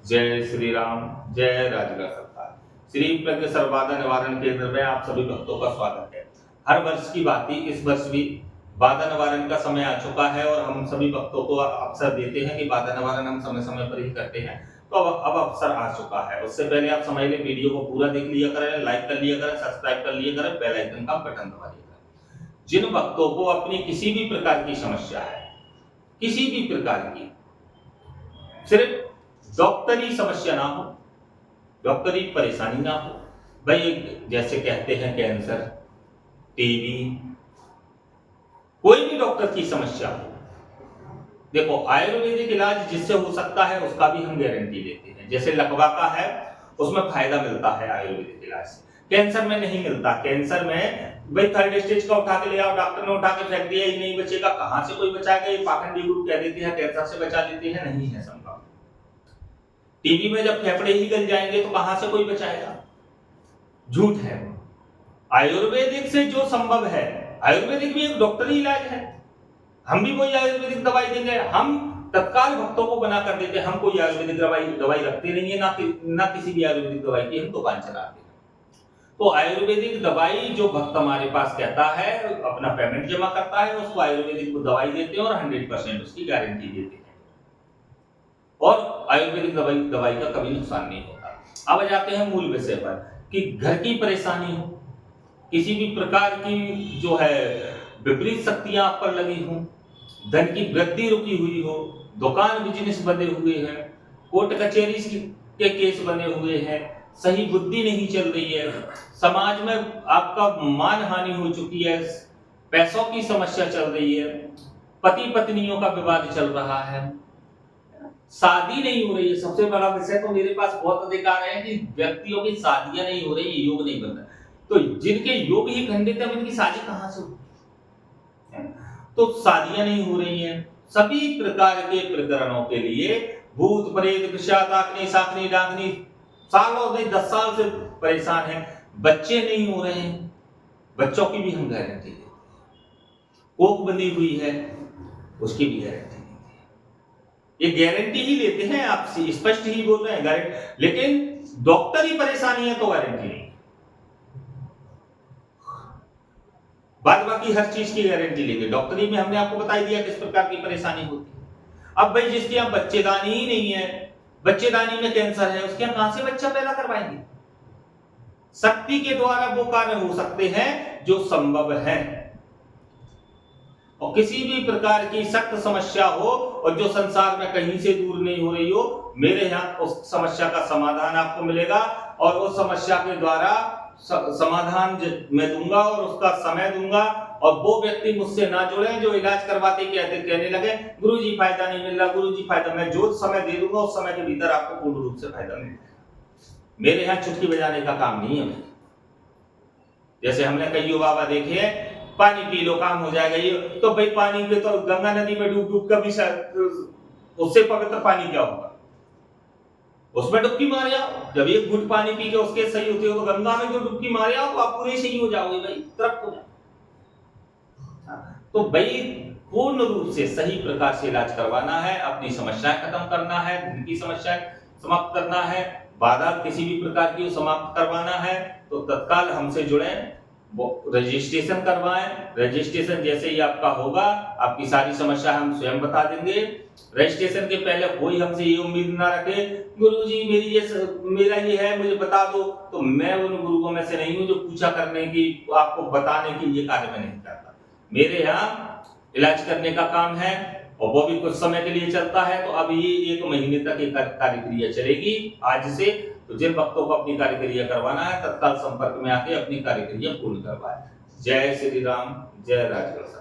जय श्री राम, जय राजगढ़ सरकार। श्री प्रज्ञ सर्वबाधा निवारण केंद्र में आप सभी भक्तों का स्वागत है। हर वर्ष की भांति इस वर्ष भी बाधा निवारण का समय आ चुका है और हम सभी भक्तों को अवसर देते हैं कि बाधा निवारण हम समय समय पर ही करते हैं। तो अब अवसर आ चुका है। उससे पहले आप समझ लें, वीडियो को पूरा देख लिया करें, लाइक कर लिया करें, सब्सक्राइब कर लिया करें, बेल आइकन का बटन दबा लिया करें। जिन भक्तों को अपनी किसी भी प्रकार की समस्या है, किसी भी प्रकार की, सिर्फ डॉक्टरी समस्या ना हो, डॉक्टरी परेशानी ना हो, भाई जैसे कहते हैं कैंसर, टीबी, कोई भी डॉक्टर की समस्या हो, देखो आयुर्वेदिक इलाज जिससे हो सकता है उसका भी हम गारंटी देते हैं। जैसे लकवा का है, उसमें फायदा मिलता है आयुर्वेदिक इलाज से। कैंसर में नहीं मिलता। कैंसर में भाई थर्ड स्टेज का उठा के ले आओ, डॉक्टर ने उठा के फेंक दिया, ही नहीं बचेगा, कहां से कोई बचाएगा? ये पाखंडी गुरु कह देते हैं कैंसर से बचा लेते हैं, नहीं है संभव। टीबी में जब फेफड़े ही गल जाएंगे तो कहां से कोई बचाएगा? झूठ है। आयुर्वेदिक से जो संभव है, आयुर्वेदिक भी एक डॉक्टरी इलाज है। हम भी कोई आयुर्वेदिक दवाई देंगे, हम तत्काल भक्तों को बना कर देते हैं। हम कोई आयुर्वेदिक दवाई रखते नहीं है, ना किसी भी आयुर्वेदिक दवाई की हम दुकान चलाते हैं। तो आयुर्वेदिक दवाई जो भक्त हमारे पास कहता है, अपना पेमेंट जमा करता है, उसको आयुर्वेदिक दवाई देते हैं और 100% उसकी गारंटी देते हैं और आयुर्वेदिक दवाई का कभी नुकसान नहीं होता। अब जाते हैं मूल विषय पर कि घर की परेशानी हो, किसी भी प्रकार की जो है विपरीत शक्तियां आप पर लगी हो, धन की वृद्धि रुकी हुई हो, दुकान बिजनेस बंधे हुए हैं, कोर्ट कचहरी के केस बने हुए हैं, सही बुद्धि नहीं चल रही है, समाज में आपका मान हानि हो चुकी है, पैसों की समस्या चल रही है, पति पत्नियों का विवाद चल रहा है, शादी नहीं हो रही है। सबसे बड़ा विषय तो मेरे पास बहुत अधिक आ रहे हैं कि व्यक्तियों की शादियां नहीं हो रही, योग नहीं बन रहा। तो जिनके योग ही खंडित है, उनकी शादी कहां से होगी? तो शादियां नहीं हो रही हैं। सभी प्रकार के प्रकरणों के लिए भूत प्रेत पिशाच आग्नि साग्नि डाग्नि सालों से 10 साल से परेशान है। बच्चे नहीं हो रहे हैं, बच्चों की भी हम गारंटी देते हैं। कोख बंधी हुई है, उसकी भी गारंटी देते हैं। ये गारंटी ही लेते हैं, आप स्पष्ट ही बोल रहे हैं गारंटी, लेकिन डॉक्टर ही परेशानी है तो गारंटी नहीं। बाद बाकी हर चीज की गारंटी लेंगे। डॉक्टरी में हमने आपको बता दिया किस प्रकार की परेशानी होती है। अब भाई जिसके यहाँ बच्चेदानी ही नहीं है, बच्चेदानी में कैंसर है, उसके यहाँ कहां से बच्चा पैदा करवाएंगे? शक्ति के द्वारा वो कार्य हो सकते हैं जो संभव है। और किसी भी प्रकार की सख्त समस्या हो और जो संसार में कहीं से दूर नहीं हो रही हो, मेरे यहाँ उस समस्या का समाधान आपको मिलेगा और उस समस्या के द्वारा समाधान मैं दूंगा और उसका समय दूंगा। और वो व्यक्ति मुझसे ना जुड़े जो इलाज करवाते कहने लगे गुरुजी फायदा नहीं मिल रहा, गुरुजी फायदा, मैं जो समय दे दूंगा उस समय के भीतर आपको पूर्ण रूप से फायदा मिल जाएगा। मेरे यहाँ चुटकी बजाने का काम नहीं है। जैसे हमने कई बाबा देखे हैं, पानी पी लो काम हो जाएगा, ये तो भाई पानी पे तो गंगा नदी में डूब डूब कर भी उससे पवित्र पानी क्या होगा? उसमें डुबकी मारे आओ, जब एक घूंट पानी पी के उसके सही होते हो तो गंगा में जो डुबकी मारे आओ तो आप पूरे सही हो जाओगे भाई, तृप्त हो जाओ। तो भाई पूर्ण रूप से सही प्रकार से इलाज करवाना है, अपनी समस्याएं खत्म करना है, धन की समस्याएं समाप्त करना है, बाधा किसी भी प्रकार की समाप्त करवाना है, तो तत्काल हमसे जुड़े, रजिस्ट्रेशन करवाएं। रजिस्ट्रेशन जैसे ही आपका होगा, आपकी सारी समस्या हम स्वयं बता देंगे। रजिस्ट्रेशन के पहले कोई हमसे ये उम्मीद ना रखे गुरुजी मेरा ये है मुझे बता दो, तो मैं उन गुरुओं में से नहीं हूं जो पूछा करने की, आपको बताने की ये कार्य मैं नहीं करता। मेरे यहाँ इलाज करने का काम है और वो भी कुछ समय के लिए चलता है। तो अब ये 1 महीने तक एक कार्यक्रिया चलेगी आज से। तो जिन भक्तों को अपनी कार्यक्रिया करवाना है तत्काल संपर्क में आके अपनी कार्यक्रिया पूर्ण करवाएं। जय श्री राम, जय राजगढ़।